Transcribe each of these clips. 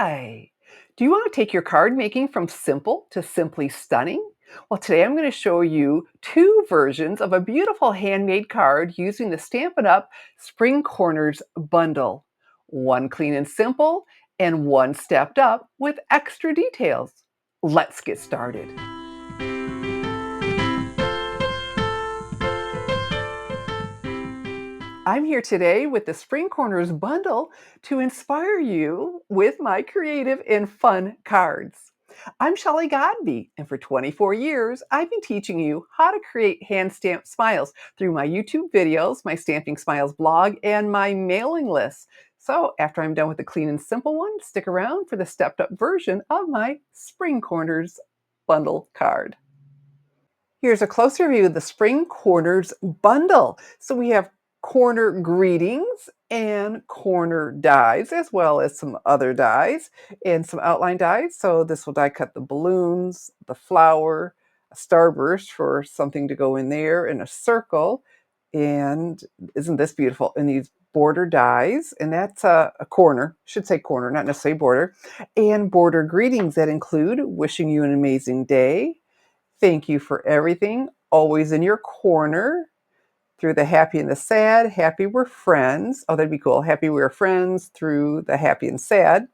Hi. Do you want to take your card making from simple to simply stunning? Well, today I'm going to show you two versions of a beautiful handmade card using the Stampin' Up! Spring Corners bundle. One clean and simple, and one stepped up with extra details. Let's get started. I'm here today with the Spring Corners bundle to inspire you with my creative and fun cards. I'm Shelley Godby, and for 24 years, I've been teaching you how to create hand stamped smiles through my YouTube videos, my Stamping Smiles blog, and my mailing list. So, after I'm done with the clean and simple one, stick around for the stepped up version of my Spring Corners bundle card. Here's a closer view of the Spring Corners bundle. So we have corner greetings and corner dies, as well as some other dies and some outline dies. So this will die cut the balloons, the flower, a starburst for something to go in there, and a circle. And isn't this beautiful? And these border dies, and that's a corner, should say corner, not necessarily border, and border greetings that include wishing you an amazing day. Thank you for everything. Always in your corner. Through the happy and the sad. Happy we're friends. Oh, that'd be cool. Happy we're friends through the happy and sad.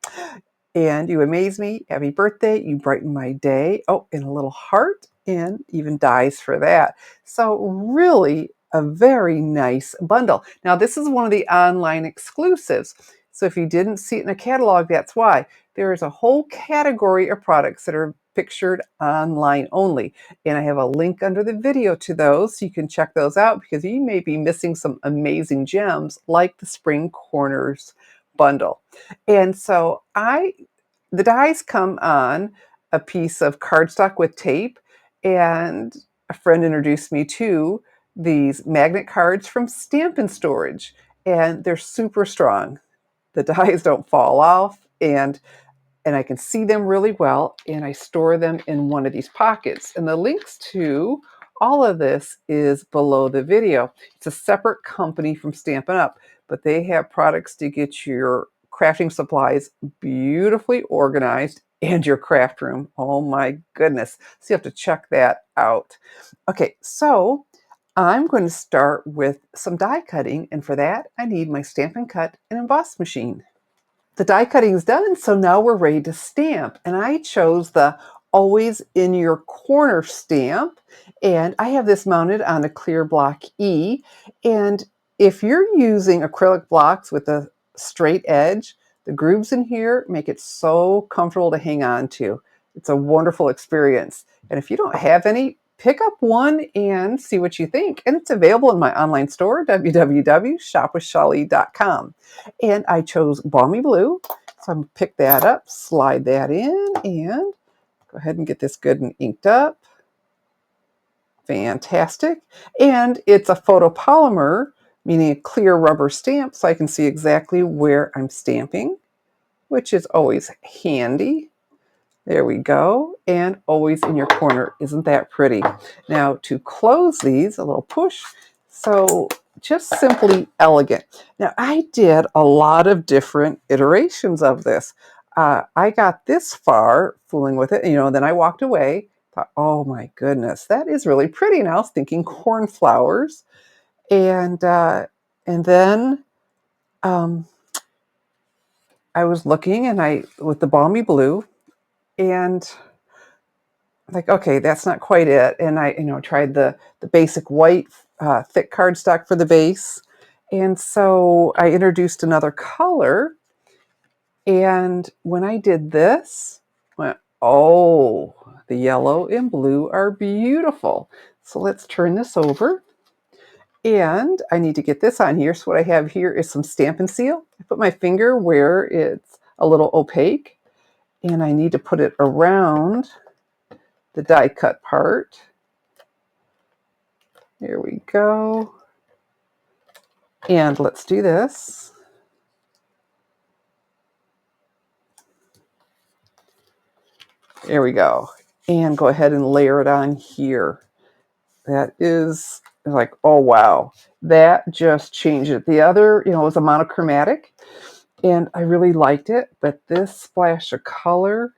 And you amaze me. Happy birthday. You brighten my day. Oh, and a little heart and even dies for that. So really a very nice bundle. Now this is one of the online exclusives. So if you didn't see it in a catalog, that's why. There is a whole category of products that are pictured online only. And I have a link under the video to those, so you can check those out because you may be missing some amazing gems like the Spring Corners bundle. And so the dies come on a piece of cardstock with tape, and a friend introduced me to these magnet cards from Stampin' Storage, and they're super strong. The dies don't fall off, and I can see them really well, and I store them in one of these pockets. And the links to all of this is below the video. It's a separate company from Stampin' Up, but they have products to get your crafting supplies beautifully organized and your craft room. Oh my goodness. So you have to check that out. Okay, so I'm going to start with some die cutting, and for that, I need my Stampin' Cut and Emboss machine. The die cutting is done, so now we're ready to stamp. And I chose the Always in Your Corner stamp. And I have this mounted on a clear block E. And if you're using acrylic blocks with a straight edge, the grooves in here make it so comfortable to hang on to. It's a wonderful experience. And if you don't have any, pick up one and see what you think. And it's available in my online store, www.shopwithshelley.com. And I chose Balmy Blue. So I'm going to pick that up, slide that in, and go ahead and get this good and inked up. Fantastic. And it's a photopolymer, meaning a clear rubber stamp, so I can see exactly where I'm stamping, which is always handy. There we go. And always in your corner. Isn't that pretty? Now to close these, a little push. So just simply elegant. Now I did a lot of different iterations of this. I got this far fooling with it, then I walked away. Thought, oh my goodness, that is really pretty. And I was thinking cornflowers. And then I was looking with the Balmy Blue, and like, okay, that's not quite it. And I, tried the basic white thick cardstock for the base. And so I introduced another color. And when I did this, I went, oh, the yellow and blue are beautiful. So let's turn this over. And I need to get this on here. So what I have here is some Stampin' Seal. I put my finger where it's a little opaque, and I need to put it around the die cut part. Here we go. And let's do this. There we go. And go ahead and layer it on here. That is like, oh wow, that just changed it. The other, was a monochromatic. and I really liked it, but this splash of color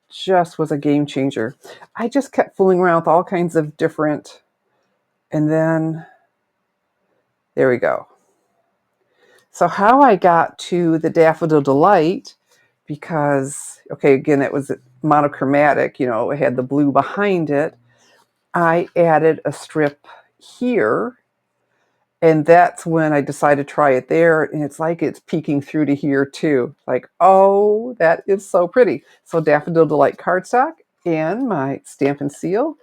just was a game changer. I just kept fooling around with all kinds of different, and then there we go. So how I got to the Daffodil Delight, because, okay, again, it was monochromatic, you know, it had the blue behind it. I added a strip here, and that's when I decided to try it there, and it's like it's peeking through to here too. Like, oh, that is so pretty. So Daffodil Delight cardstock and my Stampin' Seal.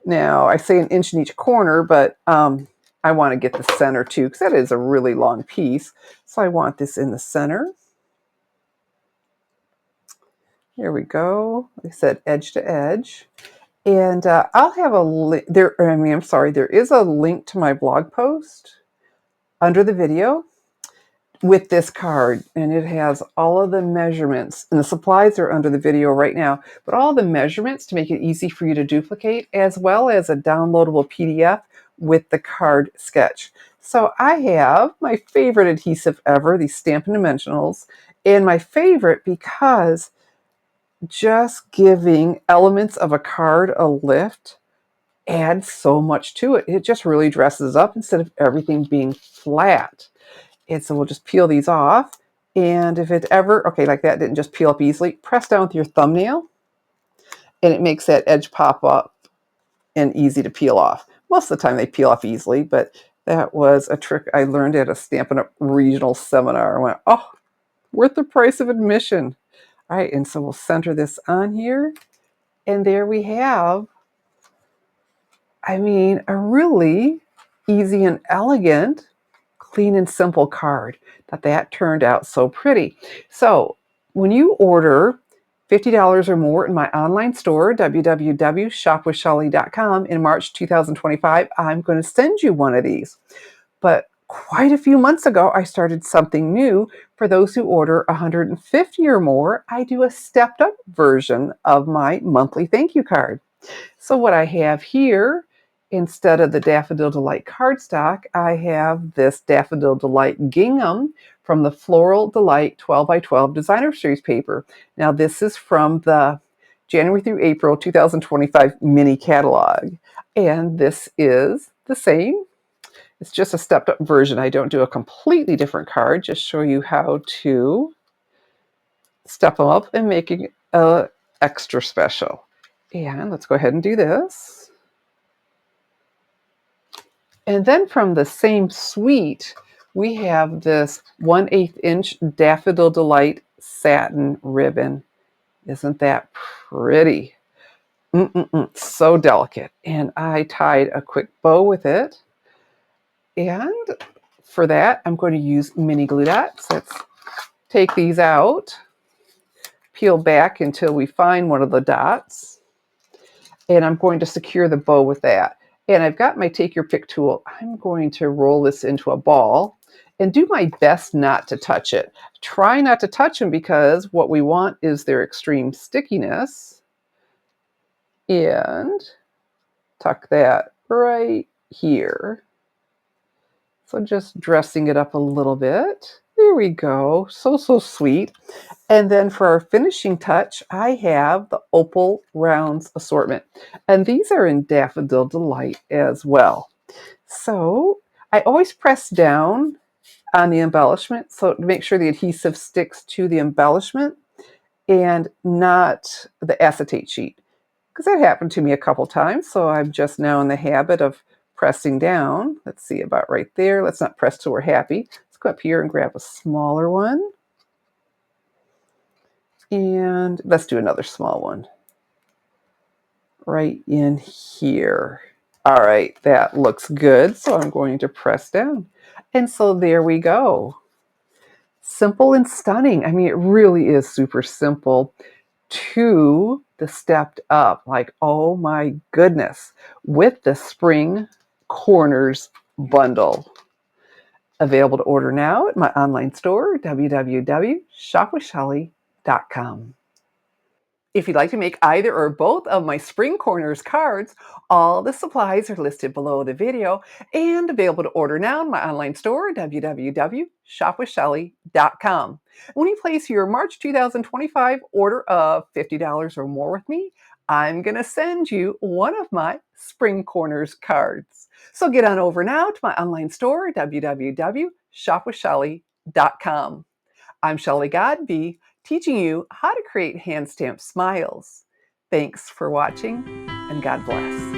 Now, I say an inch in each corner, but I want to get the center too, because that is a really long piece. So I want this in the center. Here we go. Like I said, edge to edge. And I'll have a link there. I'm sorry, there is a link to my blog post under the video with this card, and it has all of the measurements, and the supplies are under the video right now, but all the measurements to make it easy for you to duplicate, as well as a downloadable PDF with the card sketch. So I have my favorite adhesive ever, these Stampin' Dimensionals, and my favorite because just giving elements of a card a lift adds so much to it. It just really dresses up instead of everything being flat. And so we'll just peel these off. And if it ever, okay, like that didn't just peel up easily, press down with your thumbnail and it makes that edge pop up and easy to peel off. Most of the time they peel off easily, but that was a trick I learned at a Stampin' Up! Regional seminar. I went, oh, worth the price of admission. All right, and so we'll center this on here. And there we have, I mean, a really easy and elegant, clean and simple card. That turned out so pretty. So when you order $50 or more in my online store, www.shopwithshelley.com, in March 2025, I'm going to send you one of these. But quite a few months ago, I started something new. For those who order 150 or more, I do a stepped up version of my monthly thank you card. So what I have here, instead of the Daffodil Delight cardstock, I have this Daffodil Delight gingham from the Floral Delight 12 by 12 Designer Series paper. Now this is from the January through April 2025 mini catalog. And this is the same. It's just a stepped up version. I don't do a completely different card, just show you how to step them up and make it extra special. And let's go ahead and do this. And then from the same suite, we have this 1/8 inch Daffodil Delight satin ribbon. Isn't that pretty? So delicate. And I tied a quick bow with it. And for that, I'm going to use mini glue dots. Let's take these out, peel back until we find one of the dots. And I'm going to secure the bow with that. And I've got my take your pick tool. I'm going to roll this into a ball and do my best not to touch it. Try not to touch them because what we want is their extreme stickiness. And tuck that right here. So just dressing it up a little bit. There we go. So sweet. And then for our finishing touch, I have the Opal Rounds assortment. And these are in Daffodil Delight as well. So I always press down on the embellishment so to make sure the adhesive sticks to the embellishment and not the acetate sheet. Because that happened to me a couple times, so I'm just now in the habit of pressing down. Let's see, about right there. Let's not press till we're happy. Let's go up here and grab a smaller one. And let's do another small one right in here. All right, that looks good. So I'm going to press down. And so there we go. Simple and stunning. I mean, it really is super simple to the stepped up. Like, oh my goodness, with the Spring Corners bundle. Available to order now at my online store, www.shopwithshelley.com. If you'd like to make either or both of my Spring Corners cards, all the supplies are listed below the video and available to order now in my online store, www.shopwithshelley.com. When you place your March 2025 order of $50 or more with me, I'm going to send you one of my Spring Corners cards. So get on over now to my online store, www.shopwithshelly.com. I'm Shelley Godby, teaching you how to create hand stamped smiles. Thanks for watching, and God bless.